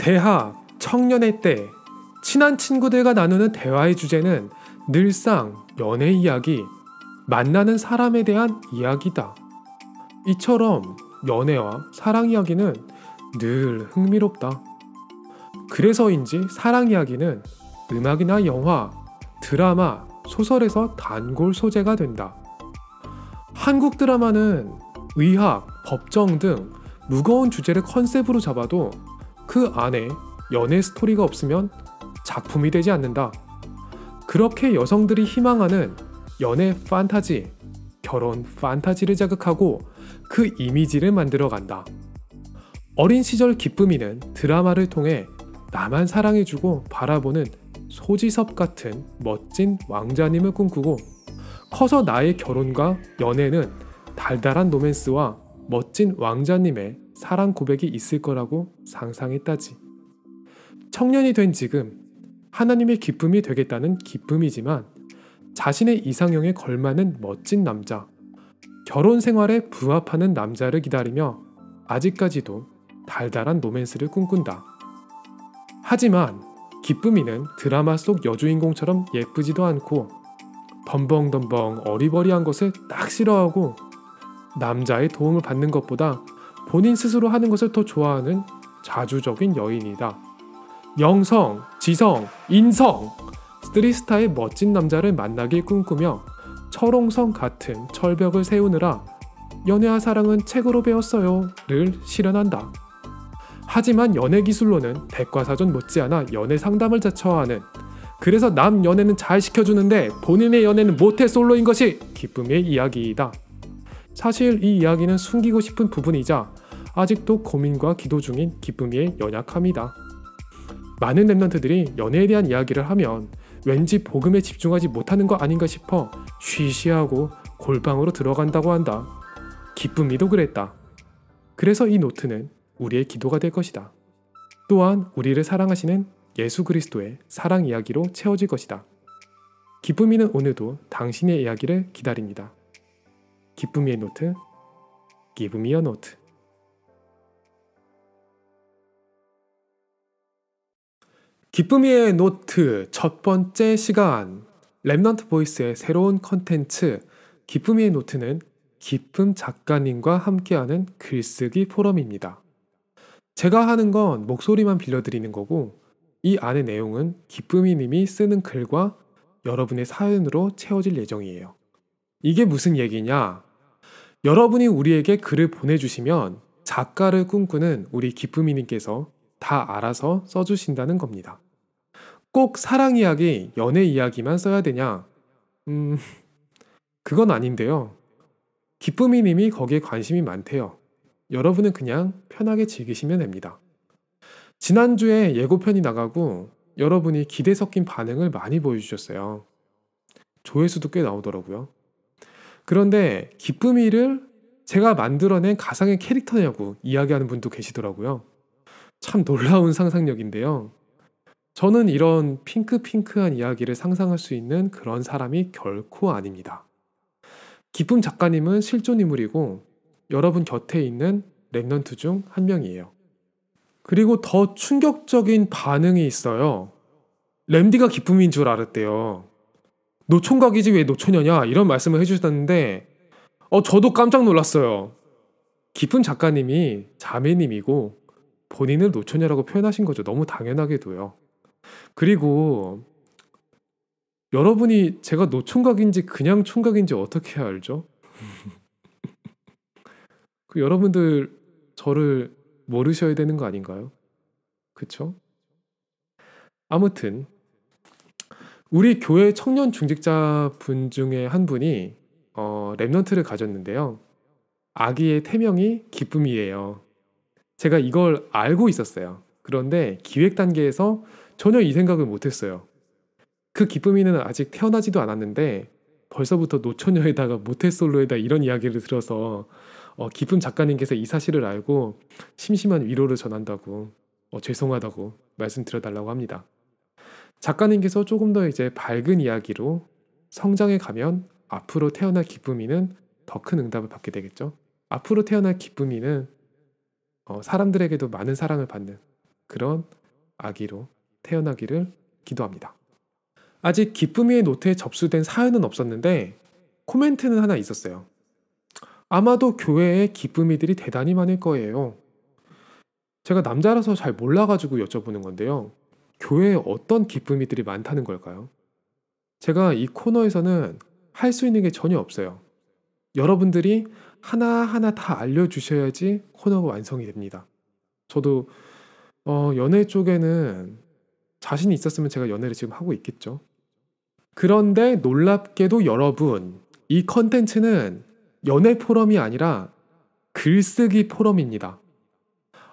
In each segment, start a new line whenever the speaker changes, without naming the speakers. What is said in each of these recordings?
대학, 청년의 때 친한 친구들과 나누는 대화의 주제는 늘상 연애 이야기, 만나는 사람에 대한 이야기다. 이처럼 연애와 사랑 이야기는 늘 흥미롭다. 그래서인지 사랑 이야기는 음악이나 영화, 드라마, 소설에서 단골 소재가 된다. 한국 드라마는 의학, 법정 등 무거운 주제를 컨셉으로 잡아도 그 안에 연애 스토리가 없으면 작품이 되지 않는다. 그렇게 여성들이 희망하는 연애 판타지, 결혼 판타지를 자극하고 그 이미지를 만들어 간다. 어린 시절 기쁨이는 드라마를 통해 나만 사랑해주고 바라보는 소지섭 같은 멋진 왕자님을 꿈꾸고, 커서 나의 결혼과 연애는 달달한 로맨스와 멋진 왕자님의 사랑 고백이 있을 거라고 상상했다지. 청년이 된 지금 하나님의 기쁨이 되겠다는 기쁨이지만 자신의 이상형에 걸맞는 멋진 남자, 결혼 생활에 부합하는 남자를 기다리며 아직까지도 달달한 로맨스를 꿈꾼다. 하지만 기쁨이는 드라마 속 여주인공처럼 예쁘지도 않고 덤벙덤벙 어리버리한 것을 딱 싫어하고 남자의 도움을 받는 것보다 본인 스스로 하는 것을 더 좋아하는 자주적인 여인이다. 영성, 지성, 인성, 3스타의 멋진 남자를 만나길 꿈꾸며 철옹성 같은 철벽을 세우느라 연애와 사랑은 책으로 배웠어요를 실현한다. 하지만 연애 기술로는 백과사전 못지않아 연애 상담을 자처하는, 그래서 남 연애는 잘 시켜주는데 본인의 연애는 모태솔로인 것이 기쁨의 이야기이다. 사실 이 이야기는 숨기고 싶은 부분이자 아직도 고민과 기도 중인 기쁨이의 연약함이다. 많은 랩런트들이 연애에 대한 이야기를 하면 왠지 복음에 집중하지 못하는 거 아닌가 싶어 쉬쉬하고 골방으로 들어간다고 한다. 기쁨이도 그랬다. 그래서 이 노트는 우리의 기도가 될 것이다. 또한 우리를 사랑하시는 예수 그리스도의 사랑 이야기로 채워질 것이다. 기쁨이는 오늘도 당신의 이야기를 기다립니다. 기쁨이의 노트, Give me a note. 기쁨이의 노트 첫 번째 시간, 랩넌트 보이스의 새로운 컨텐츠 기쁨이의 노트는 기쁨 작가님과 함께하는 글쓰기 포럼입니다. 제가 하는 건 목소리만 빌려드리는 거고 이 안의 내용은 기쁨이님이 쓰는 글과 여러분의 사연으로 채워질 예정이에요. 이게 무슨 얘기냐? 여러분이 우리에게 글을 보내주시면 작가를 꿈꾸는 우리 기쁨이님께서 다 알아서 써주신다는 겁니다. 꼭 사랑 이야기, 연애 이야기만 써야 되냐? 그건 아닌데요. 기쁨이님이 거기에 관심이 많대요. 여러분은 그냥 편하게 즐기시면 됩니다. 지난주에 예고편이 나가고 여러분이 기대 섞인 반응을 많이 보여주셨어요. 조회수도 꽤 나오더라고요. 그런데 기쁨이를 제가 만들어낸 가상의 캐릭터냐고 이야기하는 분도 계시더라고요. 참 놀라운 상상력인데요. 저는 이런 핑크핑크한 이야기를 상상할 수 있는 그런 사람이 결코 아닙니다. 기쁨 작가님은 실존 인물이고 여러분 곁에 있는 랩넌트 중 한 명이에요. 그리고 더 충격적인 반응이 있어요. 램디가 기쁨인 줄 알았대요. 노총각이지 왜 노처녀냐 이런 말씀을 해주셨는데 저도 깜짝 놀랐어요. 기쁨 작가님이 자매님이고 본인을 노처녀라고 표현하신 거죠. 너무 당연하게도요. 그리고 여러분이 제가 노총각인지 그냥 총각인지 어떻게 알죠? 여러분들 저를 모르셔야 되는 거 아닌가요? 그쵸? 아무튼 우리 교회 청년 중직자 분 중에 한 분이 랩넌트를 가졌는데요. 아기의 태명이 기쁨이에요. 제가 이걸 알고 있었어요. 그런데 기획 단계에서 전혀 이 생각을 못했어요. 그 기쁨이는 아직 태어나지도 않았는데 벌써부터 노처녀에다가 모태솔로에다 이런 이야기를 들어서 기쁨 작가님께서 이 사실을 알고 심심한 위로를 전한다고 죄송하다고 말씀드려달라고 합니다. 작가님께서 조금 더 이제 밝은 이야기로 성장해 가면 앞으로 태어날 기쁨이는 더 큰 응답을 받게 되겠죠. 앞으로 태어날 기쁨이는 사람들에게도 많은 사랑을 받는 그런 아기로 태어나기를 기도합니다. 아직 기쁨이의 노트에 접수된 사연은 없었는데 코멘트는 하나 있었어요. 아마도 교회에 기쁨이들이 대단히 많을 거예요. 제가 남자라서 잘 몰라가지고 여쭤보는 건데요. 교회에 어떤 기쁨이들이 많다는 걸까요? 제가 이 코너에서는 할 수 있는 게 전혀 없어요. 여러분들이 하나하나 다 알려주셔야지 코너가 완성이 됩니다. 저도 연애 쪽에는 자신이 있었으면 제가 연애를 지금 하고 있겠죠. 그런데 놀랍게도 여러분, 이 컨텐츠는 연애 포럼이 아니라 글쓰기 포럼입니다.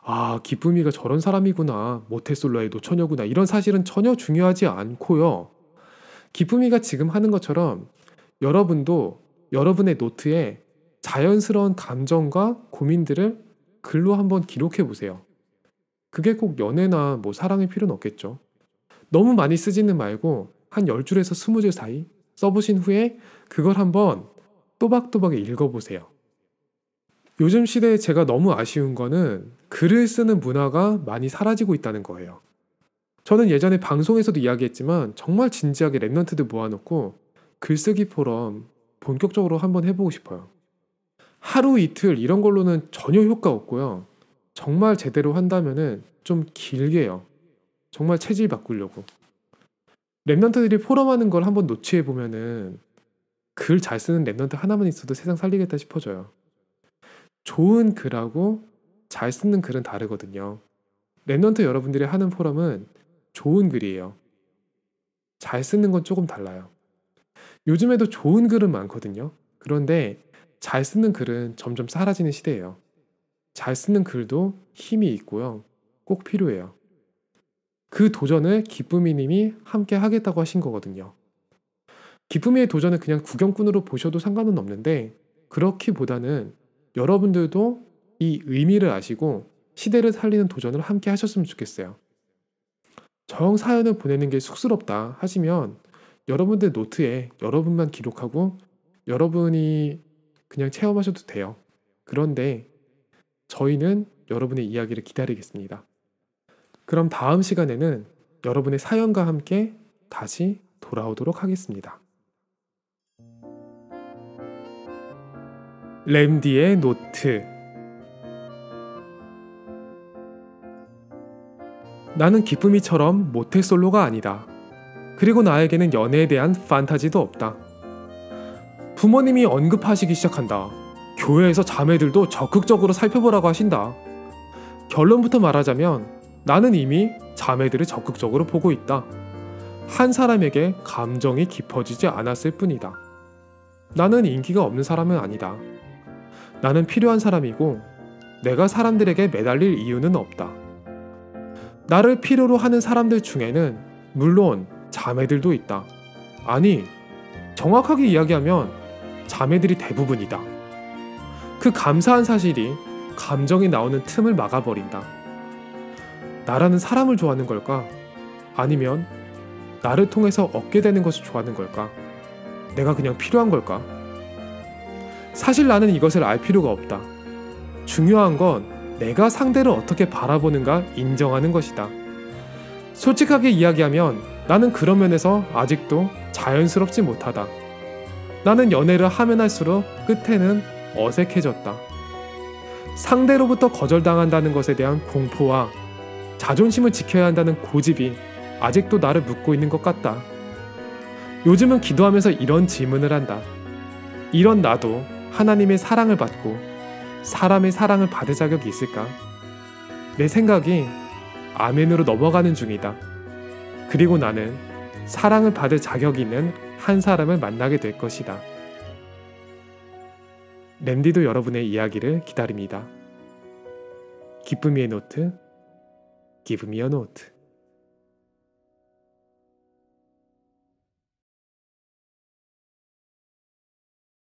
아, 기쁨이가 저런 사람이구나, 모태솔로의 노처녀구나, 이런 사실은 전혀 중요하지 않고요. 기쁨이가 지금 하는 것처럼 여러분도 여러분의 노트에 자연스러운 감정과 고민들을 글로 한번 기록해 보세요. 그게 꼭 연애나 뭐 사랑일 필요는 없겠죠. 너무 많이 쓰지는 말고 한 10줄에서 20줄 사이 써보신 후에 그걸 한번 또박또박 읽어보세요. 요즘 시대에 제가 너무 아쉬운 거는 글을 쓰는 문화가 많이 사라지고 있다는 거예요. 저는 예전에 방송에서도 이야기했지만 정말 진지하게 랩런트들 모아놓고 글쓰기 포럼 본격적으로 한번 해보고 싶어요. 하루 이틀 이런 걸로는 전혀 효과 없고요. 정말 제대로 한다면은 좀 길게 해요. 정말 체질 바꾸려고. 랩런트들이 포럼하는 걸 한번 노치해보면은 글 잘 쓰는 랩런트 하나만 있어도 세상 살리겠다 싶어져요. 좋은 글하고 잘 쓰는 글은 다르거든요. 랩런트 여러분들이 하는 포럼은 좋은 글이에요. 잘 쓰는 건 조금 달라요. 요즘에도 좋은 글은 많거든요. 그런데 잘 쓰는 글은 점점 사라지는 시대예요. 잘 쓰는 글도 힘이 있고요. 꼭 필요해요. 그 도전을 기쁨이님이 함께 하겠다고 하신 거거든요. 기쁨이의 도전을 그냥 구경꾼으로 보셔도 상관은 없는데 그렇기보다는 여러분들도 이 의미를 아시고 시대를 살리는 도전을 함께 하셨으면 좋겠어요. 정 사연을 보내는 게 쑥스럽다 하시면 여러분들 노트에 여러분만 기록하고 여러분이 그냥 체험하셔도 돼요. 그런데 저희는 여러분의 이야기를 기다리겠습니다. 그럼 다음 시간에는 여러분의 사연과 함께 다시 돌아오도록 하겠습니다. 램디의 노트. 나는 기쁨이처럼 모태솔로가 아니다. 그리고 나에게는 연애에 대한 판타지도 없다. 부모님이 언급하시기 시작한다. 교회에서 자매들도 적극적으로 살펴보라고 하신다. 결론부터 말하자면 나는 이미 자매들을 적극적으로 보고 있다. 한 사람에게 감정이 깊어지지 않았을 뿐이다. 나는 인기가 없는 사람은 아니다. 나는 필요한 사람이고 내가 사람들에게 매달릴 이유는 없다. 나를 필요로 하는 사람들 중에는 물론 자매들도 있다. 아니, 정확하게 이야기하면 자매들이 대부분이다. 그 감사한 사실이 감정이 나오는 틈을 막아버린다. 나라는 사람을 좋아하는 걸까? 아니면 나를 통해서 얻게 되는 것을 좋아하는 걸까? 내가 그냥 필요한 걸까? 사실 나는 이것을 알 필요가 없다. 중요한 건 내가 상대를 어떻게 바라보는가 인정하는 것이다. 솔직하게 이야기하면 나는 그런 면에서 아직도 자연스럽지 못하다. 나는 연애를 하면 할수록 끝에는 어색해졌다. 상대로부터 거절당한다는 것에 대한 공포와 자존심을 지켜야 한다는 고집이 아직도 나를 묶고 있는 것 같다. 요즘은 기도하면서 이런 질문을 한다. 이런 나도 하나님의 사랑을 받고 사람의 사랑을 받을 자격이 있을까? 내 생각이 아멘으로 넘어가는 중이다. 그리고 나는 사랑을 받을 자격이 있는 한 사람을 만나게 될 것이다. 램디도 여러분의 이야기를 기다립니다. 기쁨이의 노트, Give me a note.